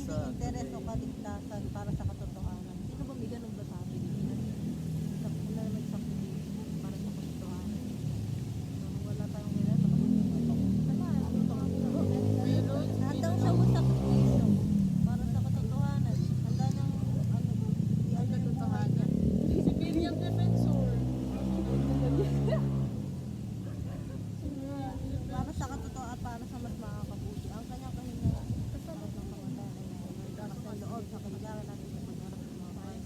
sa interes o kaligtasan para sa katotohanan. Sino ba may ganun ba sa atin? Wala naman sa para sa katotohanan. Wala tayong wala. Handang siya mo sa sakripisyo para sa katotohanan. Handa niyang ano katotohanan. Civilian defensor. Para sa katotohanan, para sa mas makakabuti. Ang kanyang kahinaan para sa kamatayan ay nagkaroon ng loob sa kailangan natin sa pagharap ng mga bahay.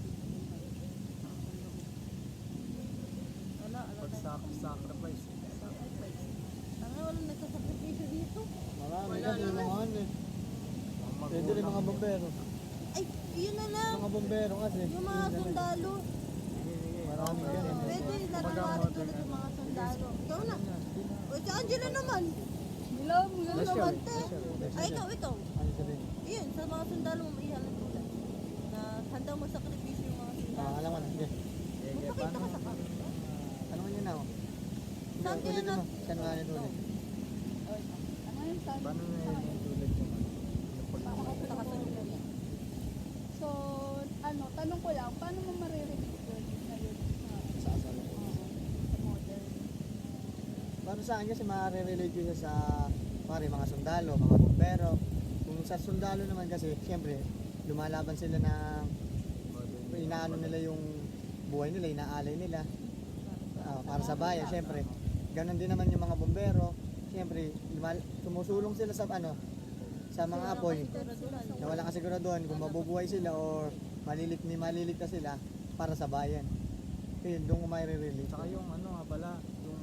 Wala, Pag-sacrifice. sacrifice. Ang walang nagsasakripisyo dito. Marami kasi naman eh. Pwede rin mga bombero. Ay, yun na lang. Mga bombero kasi. Yung mga sundalo. Marami ganun. Pwede, narawarin tulad yung mga sundalo. Ikaw na. O, si Angela naman. Bilang, Ano naman, te? Ay, ikaw. Ano sabihin? Yun, sa mga sundalo mo maihalan tulad. Na handa mo sakripisyo yung mga sundalo. Alam mo na. Sige. Magpakita ka sa camera. Ano man yun ako? Saan kaya Ulit na? mo. Saan nga nito ulit? ano yung sabi? Paano na yun yung tulad yung Sa kasunod yan. So, ano, tanong ko lang, paano mo marirelate yun ngayon Sa asalo. sa modern? Para sa akin kasi marirelate ko siya sa pare, mga sundalo, mga bombero. Kung sa sundalo naman kasi, siyempre, lumalaban sila ng inaano nila yung buhay nila, inaalay nila para sa bayan, siyempre. Ganon din naman yung mga bombero. Siyempre, sumusulong sila sa sa mga apoy na walang kasiguraduhan kung mabubuhay sila or maliligtas sila para sa bayan. Yun, doon ko marirelate. Tsaka yung ano nga pala, yung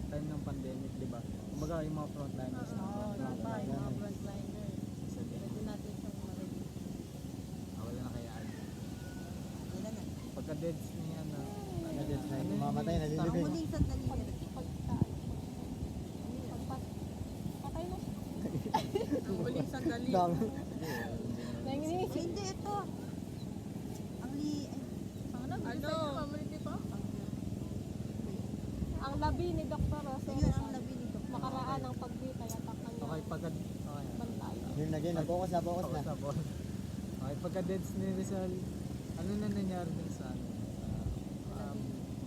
time ng pandemic, di ba? Kumbaga yung mga frontliners na Oo, tama. Yung mga frontliner. Pwede natin siyang marinig. wala na kaya ano. Ilan na? Pagka-deads ni ano, Deads na yun, mamatay, nalilibing. Ang huling sandali yan. Patay na siya. Ang huling sandali. Dami. Nanginis. Ay, hindi, ito. Ang Ano? Mamaliti pa? Ang labi ni Dr. Rosero Ayun ang labi nito. nakaraan ng pagbita yatak ng okay, okay. bantay. Yun na, yun na. Focus na. Tapos, okay, pagka-deads ni Rizal, ano na nangyari din sa ano?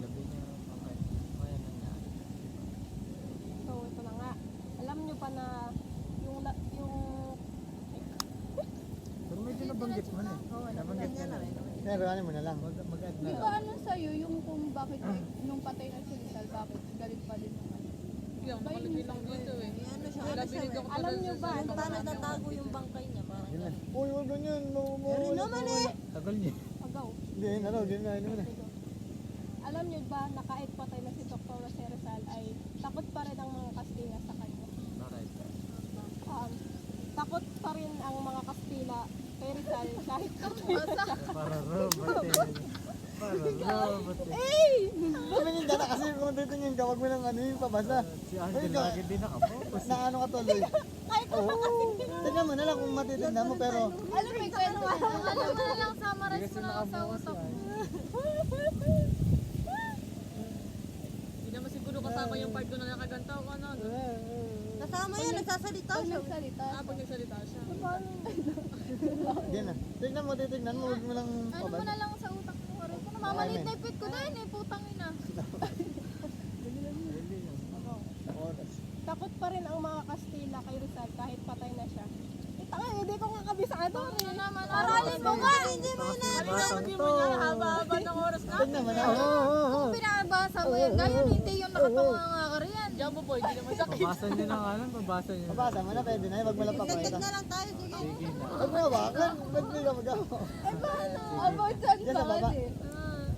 Labi niya, okay. Okay, ano nangyari? So, ito na nga. Alam nyo pa na yung Pero medyo nabanggit mo na eh. Nabanggit niya na eh. Pero ano mo na lang. Mag-add na di lang. ba ano sa'yo yung kung bakit nung patay na si Rizal, bakit galit pa din naman? Yung makaliti lang dito eh. May ano siya. Wala Ano siya, binigyan ko Alam nyo ba? Yung paano natago yung bangkay niya. Parang Yun na. gano'n. Uy, huwag ganyan. Meron naman eh. Tagal niya. Agaw. Hindi, yun na raw. Yun na, yun na. Alam nyo ba na kahit patay na si Dr. Jose Rizal ay takot pa rin ang mga Kastila sa kanya? Bakit? Takot pa rin ang mga Kastila kay Rizal kahit patay na siya. Para robot eh. Para robot eh. Tumingin ka na kasi kung titingin ka, huwag mo lang ano yung pabasa. Si Angel lagi din nakafocus. Na ano ka tuloy. Oo. Tignan mo na lang kung matitinda mo pero Alam mo, ikaw ano Alam mo na lang, summarize Kasi mo na lang sa nakabukas utak yan. mo. Hindi naman siguro kasama yung part doon na nakagantaw ko ano. Kasama yan, nagsasalita pag siya. nagsalita. Pag nagsalita siya. yan na. Tignan mo, titignan mo, huwag mo lang Ano mo pabasa. na lang sa utak mo. Aray ko, namamalit na ipit ko din eh. Putang ina. Oras. Takot pa rin ang mga Kastila kay Rizal kahit patay na siya. Tanga, hindi ko nga kabisado. Ano naman? Aralin mo nga, hindi mo Batang Hindi to. mo niya haba-haba ng oras na. Tignan mo na. Kung pinabasa mo yan, gayon hindi yung nakapanganga ka riyan. Diyan mo boy, hindi naman sakit. Pabasa niyo na nga lang, pabasa niyo. Pabasa mo na, pwede na. Huwag mo lang Tignan papakita. na lang tayo, sige. Sige na. Huwag mo hawakan. Ba't hindi ka magawa? About saan Yan sa baba. eh.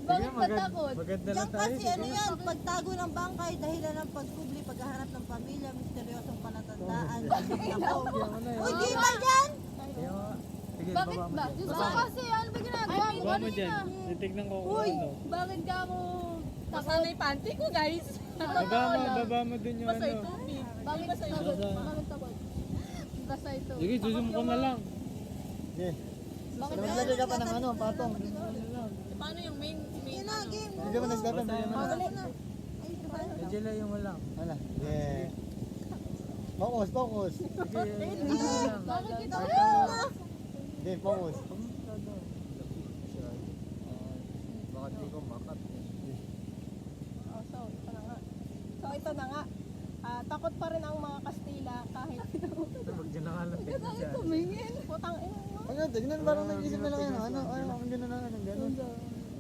Sige, Bakit matakot? maganda Diyan lang tayo. kasi ano yan, pagtago ng bangkay, dahilan ng pagkubli, paghahanap ng pamilya, misteryosong palatandaan. Uy, di ba yan? Sige, Bakit baba mo ba? dyan. Diyos Basta ko kasi ano ba ginagawa mo Baba mo kanina? dyan. Titignan ko kung Uy, ano. bakit ka ako Basta na yung panty ko guys. Baba mo dun yung Basta ano. ito, babe. Bakit Basta ito. takot? Bakit takot? Basta ito. Sige, susum ko na lang. Sige. Bakit Maglagay ka pa ng ano, patong. Paano yung main Yun na, game. Hindi mo nag-start. Basta yung Wala wala. na. Ay, diba? Angela yung walang. Wala. Yeah. Focus, focus. Sige, ano lang. Bakit kita Hindi, focus. Baka di ko makat. Oh, so, ito na nga. So, ito na nga. Takot pa rin ang mga Kastila kahit Wag dyan na nga lang. tumingin. Putang ina mo. Ano, tignan, parang nag-isip na lang yan. Ano, ang gano'n na, anong gano'n.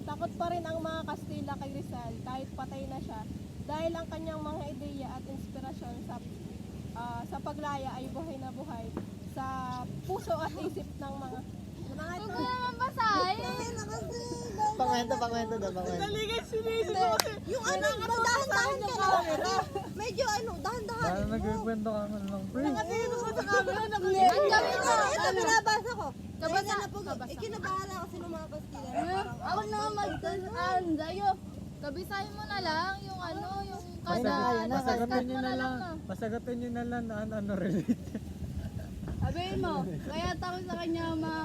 Takot pa rin ang mga Kastila kay Rizal kahit patay na siya dahil ang kanyang mga ideya at inspirasyon sa paglaya ay buhay na buhay sa puso at isip ng mga Huwag mo naman basahin. Pangwento daw, pangwento. Yung ano, dahan-dahan ka na. Medyo ano, dahan-dahan. Parang nagkikwento ka man lang, pre. Ang gawin mo. Ito, binabasa ko. Kabasa. Ikinabahala kasi ng mga Kastila. Ako na magdasaan sa'yo. Kabisahin mo na lang yung ano, yung Kaya na, Pasagutin nyo na lang. Pasagutin nyo na lang na ano relate. Sabihin mo, kaya takot sa kanya ang mga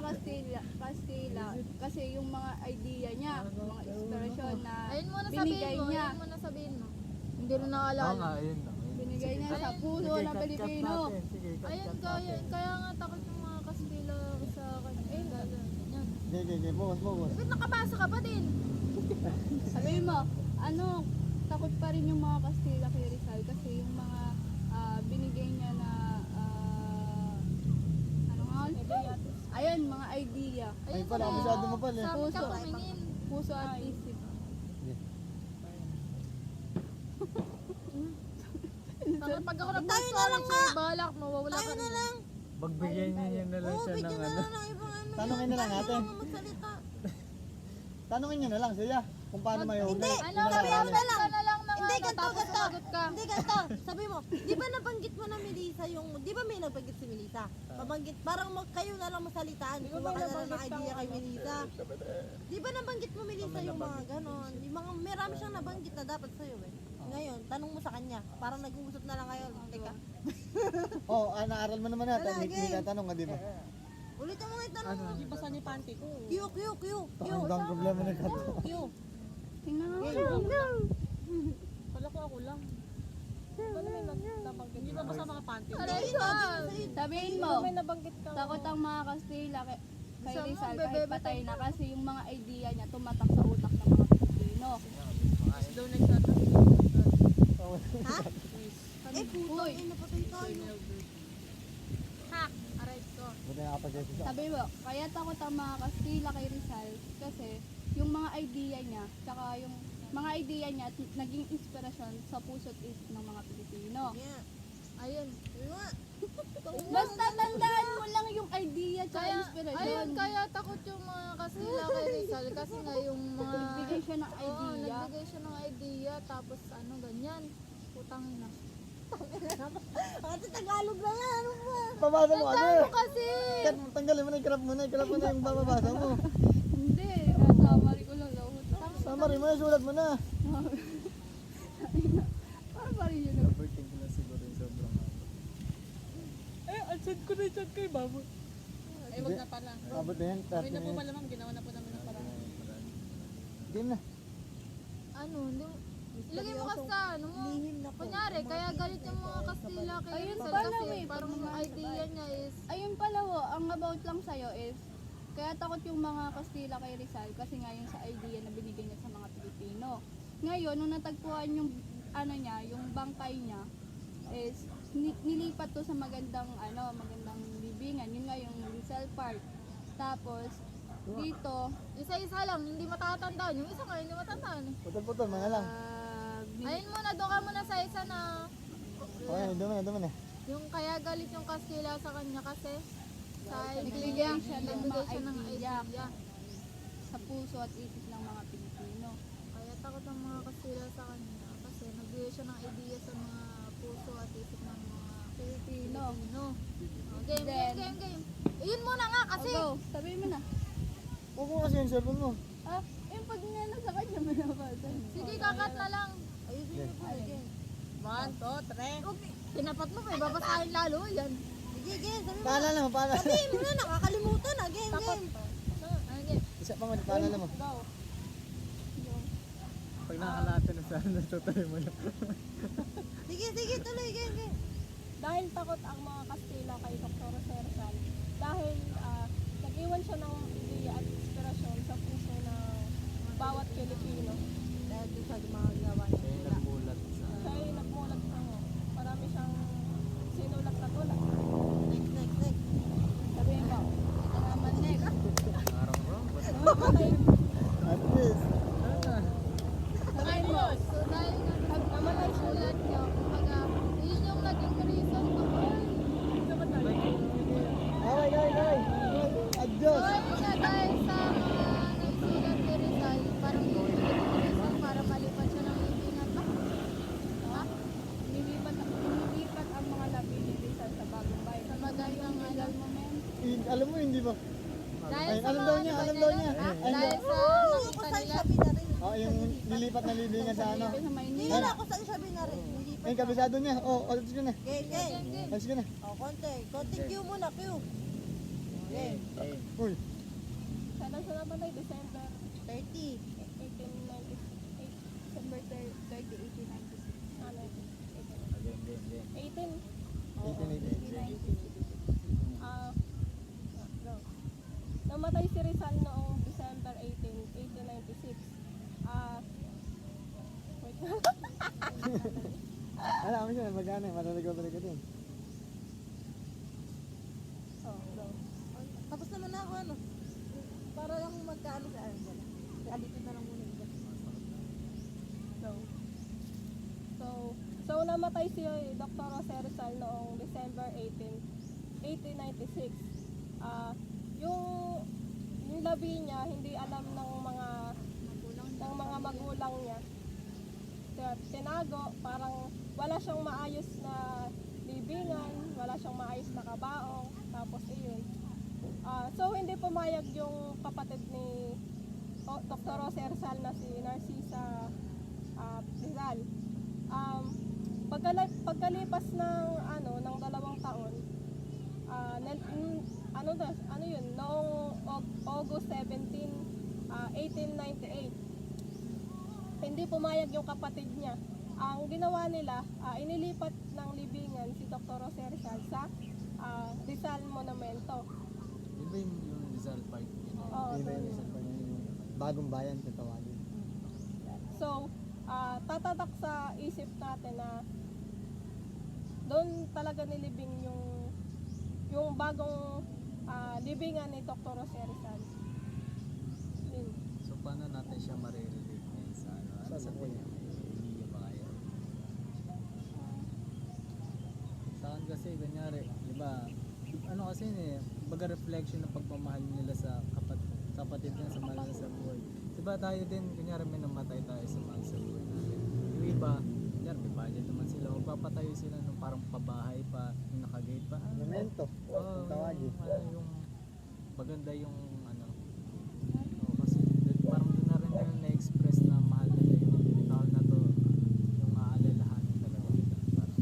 Kastila kasi yung mga idea niya, mga inspirasyon na Ayun mo na binigay sabihin mo. niya, Ayun mo na sabihin mo. Hindi rin Oo nakaalala. nga, ayun na. binigay niya sa puso ng Pilipino. Sige, Ayun, kaya nga takot yung mga Kastila sa kanya. Ayun, yan. Okay, focus. Ba't nakabasa ka pa din? Sabihin mo, ano, takot pa rin yung mga Kastila kay Rizal kasi yung mga binigay niya na ano nga? Ayun, mga idea, Ay pala, kabisado mo pala. Sabi ka Puso. tumingin. puso at isip. Pag ako nagpastorang sa'yo, balak, mawawala ka rin. Bagbigyan niyo na lang siya ng ano. Tanungin na lang natin. Tanungin nyo na lang siya kung paano may huli. Ano, sabihan ka na lang ng Hindi, ano, ganito, tapos ganito. sumagot ka. Hindi, ganito. Sabi mo, di ba nabanggit mo na Melissa yung, di ba may nabanggit si Melissa? Pabanggit, parang kayo na lang masalitaan. Kuha ka na lang ng idea kay Melissa. Di ba nabanggit mo Melissa yung mga ganon? Yung mga, marami siyang nabanggit na dapat sa'yo eh. Ngayon, tanong mo sa kanya. Parang nag-uusap na lang kayo. Teka, Oh, naaral mo naman natin. Wala, May game. tinatanong ka, di ba? ulitin mo nga yung tanong mo. Ano? Basa ni Panty ko. Q. Ang dami problema na ito. Q. Tingnan nga. Kala ko ako lang. nabanggit Hindi ba basa mga Panty? Aray Hindi, ko. Sabihin mo, May nabanggit ka. takot ang mga Kastila kay Gusto mo, Rizal bebe, kahit bebe. patay na kasi yung mga idea niya tumatak sa utak ng mga Pilipino. Ha? Eh, puto. Uy. Eh, napatay tayo. Hak, aray ko. Buti nakapag-guess isa. Sabi mo, kaya takot ang mga Kastila kay Rizal kasi yung mga idea niya, tsaka yung mga idea niya at naging inspirasyon sa puso't isip ng mga Pilipino. Yeah. Ayun. Yun nga. Basta tandaan mo lang yung idea tsaka Kaya, inspirasyon. ayun, kaya takot yung mga Kastila kay Rizal kasi nga yung mga... Nagbigay siya ng Oo, idea. nagbigay siya ng idea, tapos ano, ganyan. Putang ina. Kasi Tagalog na yan. Ano ba? Pabasa mo ano? Tandaan mo kasi! Tanggalin mo na, i-crop mo na yung bababasa mo. Hindi, nasamari ko lang lang. Summary mo na, sulat mo na. Para pa rin yun. Overthink na siguro yung sobrang haba. Send ko na yung chat kay Babo. Ay, wag na pala. Abot na yan, 30 minutes. ma'am. Ginawa na po namin ng parang. Game na. Ano, hindi mo... Ilagay mo kasi sa ano mo. Lihim na po. Kunyari, kaya galit yung mga Kastila kay Ayun Rizal pala, kasi eh, parang pag yung mga- idea niya is... Ayun pala wo, ang about lang sa'yo is, kaya takot yung mga Kastila kay Rizal kasi nga yung sa idea na binigay niya sa mga Pilipino. Ngayon, nung natagpuan yung ano niya, yung bangkay niya, is nilipat to sa magandang magandang libingan. Yun nga yung Rizal Park. Tapos, dito, Isa-isa lang, hindi matatandaan. Yung isa nga, hindi matatandaan. Putol-putol, mga lang. Ayun muna, doon ka muna sa isa na... Okay, dumi na. Yung kaya galit yung Kastila sa kanya kasi sa Nagbigay idea, siya ng nagbigay mga siya ng idea. idea. sa puso at isip ng mga Pilipino. Kaya takot ang mga Kastila sa kanya kasi nagbigay siya ng idea sa mga puso at isip ng mga Pilipino. Pilipino. Oh, game. Yun muna nga kasi. Go, sabihin mo na. Huwag mo kasi yung cellphone mo. Yung pag nana sa kanya, manabasa. Sige, kakat na lang. Ayusin niyo po. Again. 1, 2, 3. Huwag, tinapat mo, may babasahin lalo yan. Sige, again. Sabi mo. Paalala mo, paalala. Sabihin mo na, nakakalimutan. Again, again. Ano yan? Isa pa mo, paalala mo. Pag nakalate na sana, natutuloy mo na. Sige, tuloy. Again, again. Dahil takot ang mga Kastila kay Dr. Rizal dahil nag-iwan alam mo, hindi ba? Dahil Ay, sa alam mga daw niya, ano alam daw nila, niya. ah, Ay, dahil sa Oo, nakita kung saan nila siya binarin. Oh, yung nilipat na libingan sa ano. sa Hindi Maynila. na ako saan siya binarin. Nilipat Ay, kabisado niya. Oh, alis ka na. Game, game. Alis ka na. O, konti. Konti Q muna, Q. Game. Uy, Kailan siya namatay? December 30. 1898. December 30, 1896. Ano? Game. 18. 1888. Ah, no. Namatay si Rizal noong December 18, 1896. Ah, wait. Alam mo siya, magkano, maraligaw din. Oh, no. Tapos naman na ako, ano? Para lang magkaano sa ano. Dito na lang muna yung gas. So namatay si Dr. Jose Rizal noong December 18, 1896. Ah, yung labi niya hindi alam ng mga magulang niya. Kaya tinago, parang wala siyang maayos na libingan, wala siyang maayos na kabaong, tapos iyon. So hindi pumayag yung kapatid ni Dr. Jose Rizal na si Narcisa Rizal. Pagkalipas ng ng 2 taon, ano yun, noong August 17, 1898, hindi pumayag yung kapatid niya. Ang ginawa nila, inilipat ng libingan si Dr. Jose Rizal sa Rizal Monumento. Di ba yung Rizal Park? Oo, Yun na doon yung yun. isang pa yung bagong bayan sa tawagin. So, tatatak sa isip natin na doon talaga nilibing yung bagong libingan ni Dr. Jose Rizal. Yun. So paano natin siya marirelate ngayon sa ano? Ano sa tingin? Hindi ba kaya? Sa akin kasi, kunyari, di ba, ano kasi yun eh, baga reflection ng pagmamahal nila sa kapatid nila, sa mahal nila sa buhay. Di ba tayo din, kunyari may namatay tayo sa mahal sa buhay natin. Yung iba, kunyari may budget naman sila, magpapatayo sila ng parang pabahay pa, yung nakagate pa. Memento. Oo, Ang tawagin. yung maganda yung ano. Oo, kasi parang doon na rin nila na-express na mahal nila yung tao na to, yung aalalahanin talaga nila. Parang,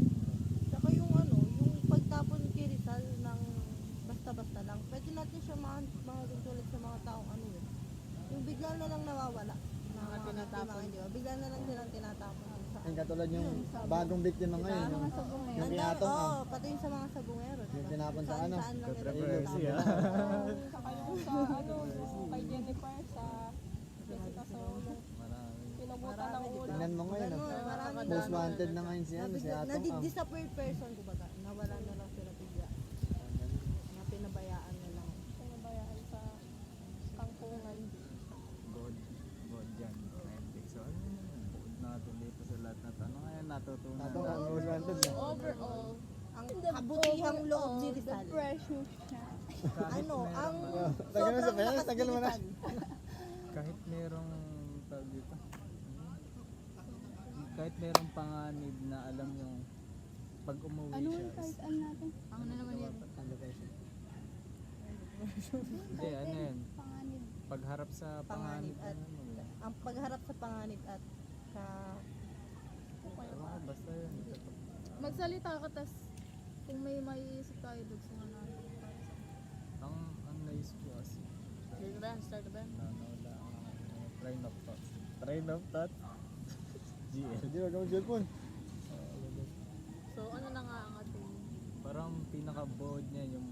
Saka yung ano, yung pagtapon kay Rizal ng basta-basta lang, pwede natin siya tulad sa mga taong ano yun. Yung bigla na lang nawawala. Mga tinatapon. Di ba? Bigla na lang silang tinatapon. Yung katulad yung bagong biktima ngayon, yung, yung pinatong Oo, pati yung sa mga sabungero. Diba? Yung tinapon sa ano? Saan lang nila Controversy, tinatapon. Saka yung sa yung kay Jennifer sa Jessica Soho, maraming pinugutan ng ulo. Tingnan mo ngayon, Ganun, oh. maraming Most ganun. wanted na ngayon si ano, si Atong Ang. Na-disappeared person, kumbaga. Nawala na lang sila bigla. Na pinabayaan na lang. Pinabayaan sa kampungan. God dyan. So ano yun, bukod natin dito sa lahat na tanong ngayon, natutunan. Atong Ang most wanted na. Overall, Ang kabutihang loob ni the Rizal. precious siya. Ano, ang Tagal mo sa sobrang pera, lakas tagal ni mo na. Rizal. Kahit merong tawag dito, kahit merong panganib na alam yung pag umuwi Ano siya yung is, kahit ano natin? Ang na naman yun. hindi, ano yun, Panganib. pagharap sa panganib, Panganib at- ano mo yun. Ang pagharap sa panganib at sa Basta yun. Magsalita ka, tas kung may maiisip tayo, dugsungan natin. Ang naisip ko kasi, Start ba? nawala ang train of thoughts. Train of thoughts? GL. Hindi, wag mo cellphone. So, ano na nga ang ating Parang pinaka-bold niya yung